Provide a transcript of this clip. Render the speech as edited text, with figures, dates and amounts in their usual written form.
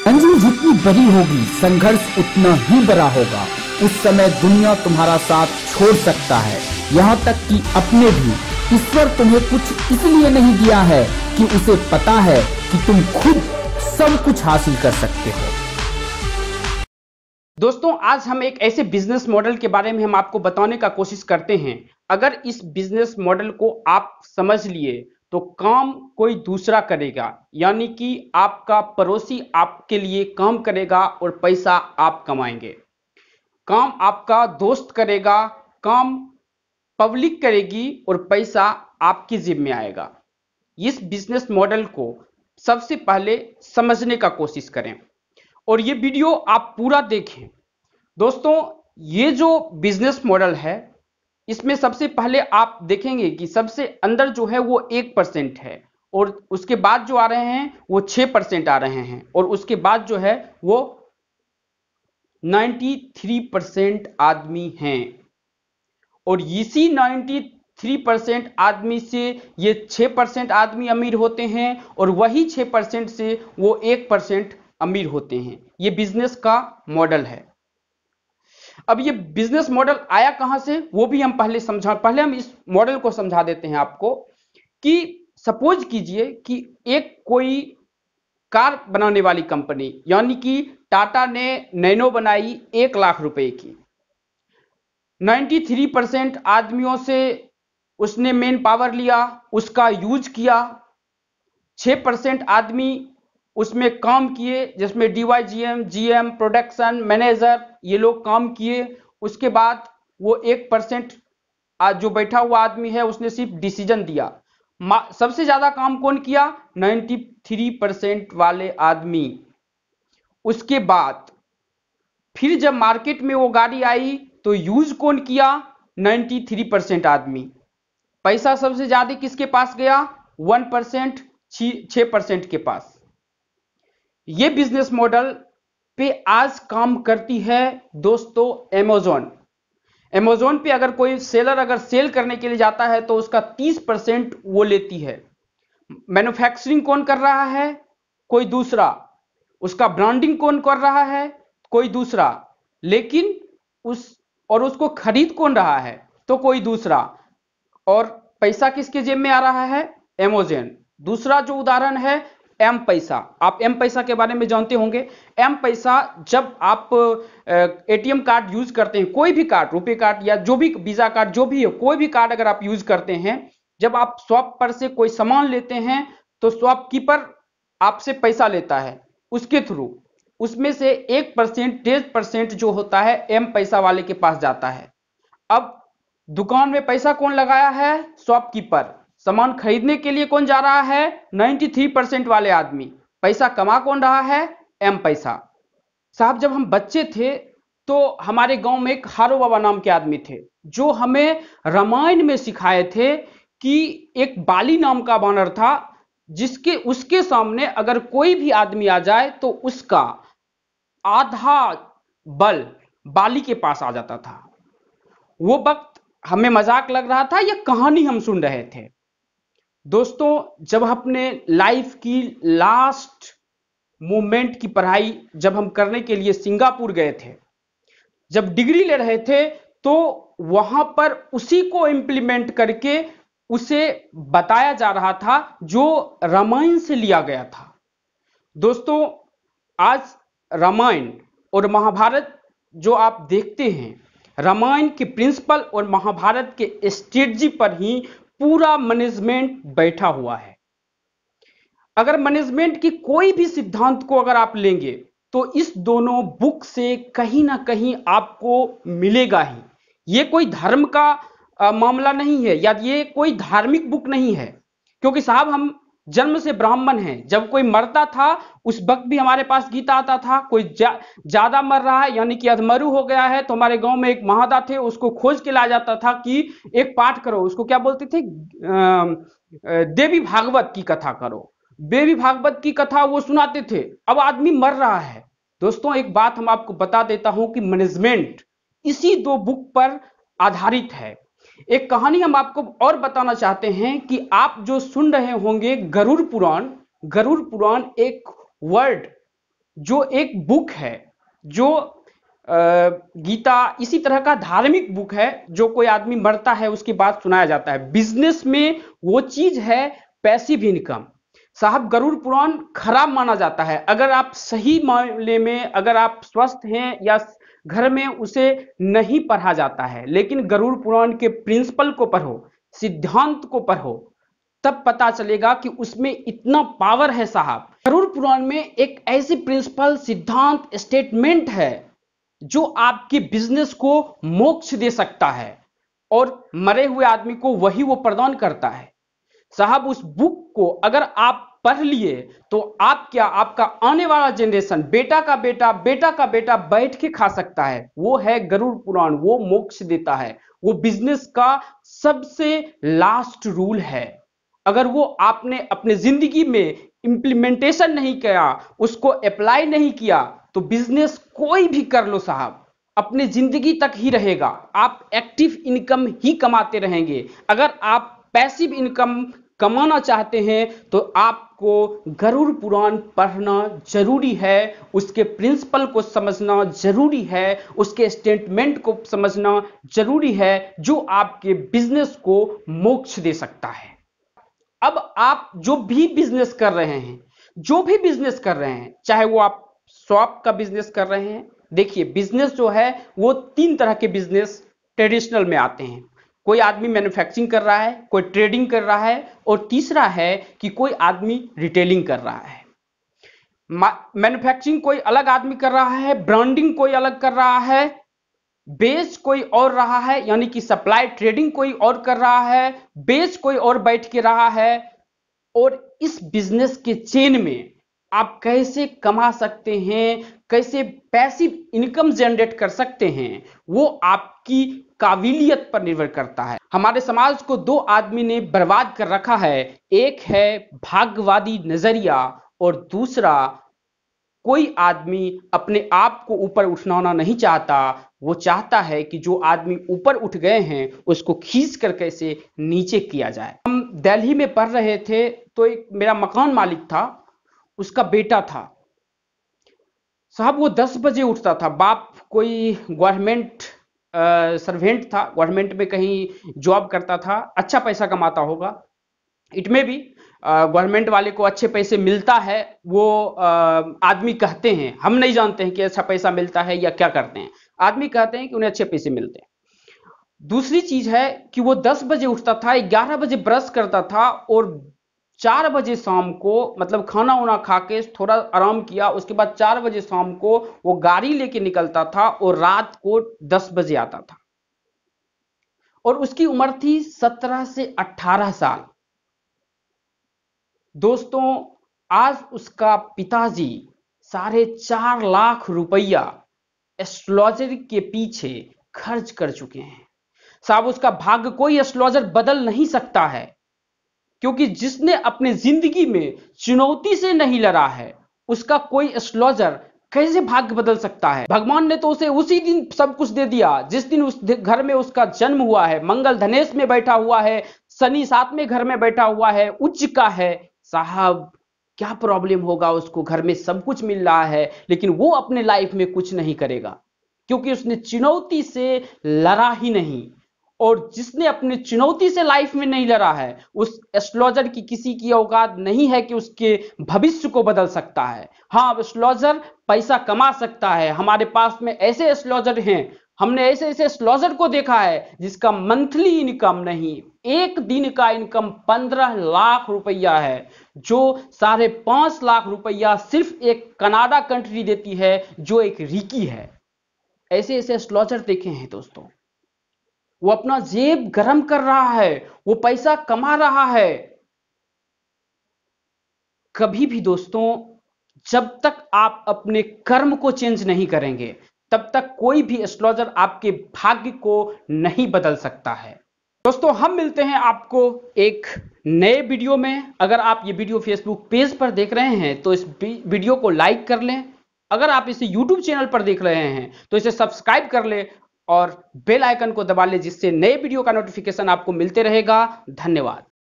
मंजिल जितनी बड़ी होगी संघर्ष उतना ही बड़ा होगा। उस समय दुनिया तुम्हारा साथ छोड़ सकता है, यहाँ तक कि अपने भी। ईश्वर तुम्हें कुछ इसलिए नहीं दिया है कि उसे पता है कि तुम खुद सब कुछ हासिल कर सकते हो। दोस्तों, आज हम एक ऐसे बिजनेस मॉडल के बारे में हम आपको बताने का कोशिश करते हैं। अगर इस बिजनेस मॉडल को आप समझ लिए तो काम कोई दूसरा करेगा, यानी कि आपका पड़ोसी आपके लिए काम करेगा और पैसा आप कमाएंगे। काम आपका दोस्त करेगा, काम पब्लिक करेगी और पैसा आपकी जेब में आएगा। इस बिजनेस मॉडल को सबसे पहले समझने का कोशिश करें और ये वीडियो आप पूरा देखें। दोस्तों, ये जो बिजनेस मॉडल है इसमें सबसे पहले आप देखेंगे कि सबसे अंदर जो है वो 1% है और उसके बाद जो आ रहे हैं वो 6% आ रहे हैं और उसके बाद जो है वो 93% आदमी हैं। और इसी 93% आदमी से ये 6% आदमी अमीर होते हैं और वही 6% से वो 1% अमीर होते हैं। ये बिजनेस का मॉडल है। अब ये बिजनेस मॉडल आया कहां से वो भी हम पहले हम इस मॉडल को समझा देते हैं आपको कि सपोज कीजिए कि एक कोई कार बनाने वाली कंपनी यानी कि टाटा ने नैनो बनाई 1 लाख रुपए की। 93% आदमियों से उसने मेन पावर लिया, उसका यूज किया। 6% आदमी उसमें काम किए, जिसमें डीवाईजीएम, जीएम, प्रोडक्शन मैनेजर ये लोग काम किए। उसके बाद वो 1% आज जो बैठा हुआ आदमी है उसने सिर्फ डिसीजन दिया। सबसे ज्यादा काम कौन किया? 93% वाले आदमी। उसके बाद फिर जब मार्केट में वो गाड़ी आई तो यूज कौन किया? 93% आदमी। पैसा सबसे ज्यादा किसके पास गया? 1%, 6% के पास। ये बिजनेस मॉडल पे आज काम करती है दोस्तों अमेज़न। अमेज़न पे अगर कोई सेलर अगर सेल करने के लिए जाता है तो उसका 30% वो लेती है। मैन्युफैक्चरिंग कौन कर रहा है? कोई दूसरा। उसका ब्रांडिंग कौन कर रहा है? कोई दूसरा। लेकिन उसको खरीद कौन रहा है? तो कोई दूसरा। और पैसा किसके जेब में आ रहा है? अमेज़न। दूसरा जो उदाहरण है एम पैसा। आप एम पैसा के बारे में जानते होंगे। एम पैसा जब आप एटीएम कार्ड यूज करते हैं, कोई भी कार्ड, रुपए कार्ड या जो भी वीजा कार्ड जो भी है, कोई भी कार्ड अगर आप यूज करते हैं, जब आप शॉप पर से कोई सामान लेते हैं तो शॉपकीपर आपसे पैसा लेता है उसके थ्रू। उसमें से 1%, 1.5% जो होता है एम पैसा वाले के पास जाता है। अब दुकान में पैसा कौन लगाया है? शॉपकीपर। सामान खरीदने के लिए कौन जा रहा है? 93% वाले आदमी। पैसा कमा कौन रहा है? एम पैसा। साहब, जब हम बच्चे थे तो हमारे गांव में एक हारो बाबा नाम के आदमी थे जो हमें रामायण में सिखाए थे कि एक बाली नाम का बानर था उसके सामने अगर कोई भी आदमी आ जाए तो उसका आधा बल बाली के पास आ जाता था। वो वक्त हमें मजाक लग रहा था, यह कहानी हम सुन रहे थे। दोस्तों, जब अपने लाइफ की लास्ट मोमेंट की पढ़ाई जब हम करने के लिए सिंगापुर गए थे, जब डिग्री ले रहे थे, तो वहां पर उसी को इंप्लीमेंट करके उसे बताया जा रहा था जो रामायण से लिया गया था। दोस्तों, आज रामायण और महाभारत जो आप देखते हैं, रामायण के प्रिंसिपल और महाभारत के स्ट्रेटजी पर ही पूरा मैनेजमेंट बैठा हुआ है। अगर मैनेजमेंट की कोई भी सिद्धांत को अगर आप लेंगे तो इस दोनों बुक से कहीं ना कहीं आपको मिलेगा ही। ये कोई धर्म का मामला नहीं है या ये कोई धार्मिक बुक नहीं है, क्योंकि साहब हम जन्म से ब्राह्मण हैं। जब कोई मरता था उस वक्त भी हमारे पास गीता आता था। कोई ज्यादा मर रहा है यानी कि अधमरु हो गया है तो हमारे गांव में एक महादा थे, उसको खोज के लाया जाता था कि एक पाठ करो। उसको क्या बोलते थे? देवी भागवत की कथा करो। देवी भागवत की कथा वो सुनाते थे। अब आदमी मर रहा है। दोस्तों, एक बात हम आपको बता देता हूं कि मैनेजमेंट इसी 2 बुक पर आधारित है। एक कहानी हम आपको और बताना चाहते हैं कि आप जो सुन रहे होंगे गरुड़ पुराण। गरुड़ पुराण एक वर्ड जो एक बुक है, जो गीता इसी तरह का धार्मिक बुक है, जो कोई आदमी मरता है उसकी बात सुनाया जाता है। बिजनेस में वो चीज है पैसिव इनकम। साहब गरुड़ पुराण खराब माना जाता है। अगर आप सही मामले में, अगर आप स्वस्थ हैं या घर में उसे नहीं पढ़ा जाता है, लेकिन गरुड़ पुराण के प्रिंसिपल को पढ़ो, सिद्धांत को पढ़ो, तब पता चलेगा कि उसमें इतना पावर है साहब। गरुड़ पुराण में एक ऐसी प्रिंसिपल, सिद्धांत, स्टेटमेंट है जो आपके बिजनेस को मोक्ष दे सकता है और मरे हुए आदमी को वही वो प्रदान करता है। साहब उस बुक को अगर आप पढ़ लिए तो आप क्या, आपका आने वाला जनरेशन, बेटा का बेटा, बेटा का बेटा बैठ के खा सकता है। वो है गरुड़ पुराण, वो मोक्ष देता है। वो बिजनेस का सबसे लास्ट रूल है। अगर वो आपने अपने जिंदगी में इंप्लीमेंटेशन नहीं किया, उसको अप्लाई नहीं किया, तो बिजनेस कोई भी कर लो साहब, अपने जिंदगी तक ही रहेगा। आप एक्टिव इनकम ही कमाते रहेंगे। अगर आप पैसिव इनकम कमाना चाहते हैं तो आपको गरुड़ पुराण पढ़ना जरूरी है, उसके प्रिंसिपल को समझना जरूरी है, उसके स्टेटमेंट को समझना जरूरी है, जो आपके बिजनेस को मोक्ष दे सकता है। अब आप जो भी बिजनेस कर रहे हैं, जो भी बिजनेस कर रहे हैं, चाहे वो आप शॉप का बिजनेस कर रहे हैं, देखिए बिजनेस जो है वो 3 तरह के बिजनेस ट्रेडिशनल में आते हैं। कोई आदमी मैन्युफैक्चरिंग कर रहा है, कोई ट्रेडिंग कर रहा है, और तीसरा है कि कोई आदमी रिटेलिंग कर रहा है। मैन्युफैक्चरिंग कोई अलग आदमी कर रहा है, ब्रांडिंग कोई अलग कर रहा है, बेच कोई और रहा है, यानी कि सप्लाई ट्रेडिंग कोई और कर रहा है, बेच कोई और बैठ के रहा है। और इस बिजनेस के चेन में आप कैसे कमा सकते हैं, कैसे पैसिव इनकम जनरेट कर सकते हैं, वो आपकी काबिलियत पर निर्भर करता है। हमारे समाज को 2 आदमी ने बर्बाद कर रखा है। एक है भाग्यवादी नजरिया और दूसरा कोई आदमी अपने आप को ऊपर उठाना नहीं चाहता। वो चाहता है कि जो आदमी ऊपर उठ गए हैं उसको खींच कर कैसे नीचे किया जाए। हम दिल्ली में पढ़ रहे थे तो एक मेरा मकान मालिक था, उसका बेटा था साहब, वो 10 बजे उठता था। बाप कोई गवर्नमेंट सर्वेंट था, गवर्नमेंट में कहीं जॉब करता था, अच्छा पैसा कमाता होगा। इट में भी गवर्नमेंट वाले को अच्छे पैसे मिलता है, वो आदमी कहते हैं, हम नहीं जानते हैं कि अच्छा पैसा मिलता है या क्या करते हैं, आदमी कहते हैं कि उन्हें अच्छे पैसे मिलते हैं। दूसरी चीज है कि वो 10 बजे उठता था, 11 बजे ब्रश करता था और 4 बजे शाम को, मतलब खाना वाना खा के थोड़ा आराम किया, उसके बाद 4 बजे शाम को वो गाड़ी लेके निकलता था और रात को 10 बजे आता था। और उसकी उम्र थी 17 से 18 साल। दोस्तों आज उसका पिताजी 4.5 लाख रुपया एस्ट्रोलॉजर के पीछे खर्च कर चुके हैं। साहब उसका भाग्य कोई एस्ट्रोलॉजर बदल नहीं सकता है, क्योंकि जिसने अपने जिंदगी में चुनौती से नहीं लड़ा है उसका कोई एस्ट्रोलॉजर कैसे भाग्य बदल सकता है। भगवान ने तो उसे उसी दिन सब कुछ दे दिया जिस दिन उस घर में उसका जन्म हुआ है। मंगल धनेश में बैठा हुआ है, शनि 7वें घर में बैठा हुआ है, उच्च का है। साहब क्या प्रॉब्लम होगा उसको, घर में सब कुछ मिल रहा है लेकिन वो अपने लाइफ में कुछ नहीं करेगा क्योंकि उसने चुनौती से लड़ा ही नहीं। और जिसने अपनी चुनौती से लाइफ में नहीं लड़ा है उस एस्ट्रोलॉजर की किसी की औकात नहीं है कि उसके भविष्य को बदल सकता है। हाँ एस्ट्रोलॉजर पैसा कमा सकता है। हमारे पास में ऐसे एस्ट्रोलॉजर हैं, हमने ऐसे ऐसे एस्ट्रोलॉजर को देखा है जिसका मंथली इनकम नहीं, एक दिन का इनकम 15 लाख रुपया है, जो 5.5 लाख रुपया सिर्फ एक कनाडा कंट्री देती है जो एक रिकी है। ऐसे ऐसे एस्ट्रोलॉजर देखे हैं दोस्तों। वो अपना जेब गरम कर रहा है, वो पैसा कमा रहा है। कभी भी दोस्तों जब तक आप अपने कर्म को चेंज नहीं करेंगे तब तक कोई भी एस्ट्रोलॉजर आपके भाग्य को नहीं बदल सकता है। दोस्तों हम मिलते हैं आपको एक नए वीडियो में। अगर आप ये वीडियो फेसबुक पेज पर देख रहे हैं तो इस वीडियो को लाइक कर लें। अगर आप इसे यूट्यूब चैनल पर देख रहे हैं तो इसे सब्सक्राइब कर लें और बेल आइकन को दबा लें, जिससे नए वीडियो का नोटिफिकेशन आपको मिलते रहेगा। धन्यवाद।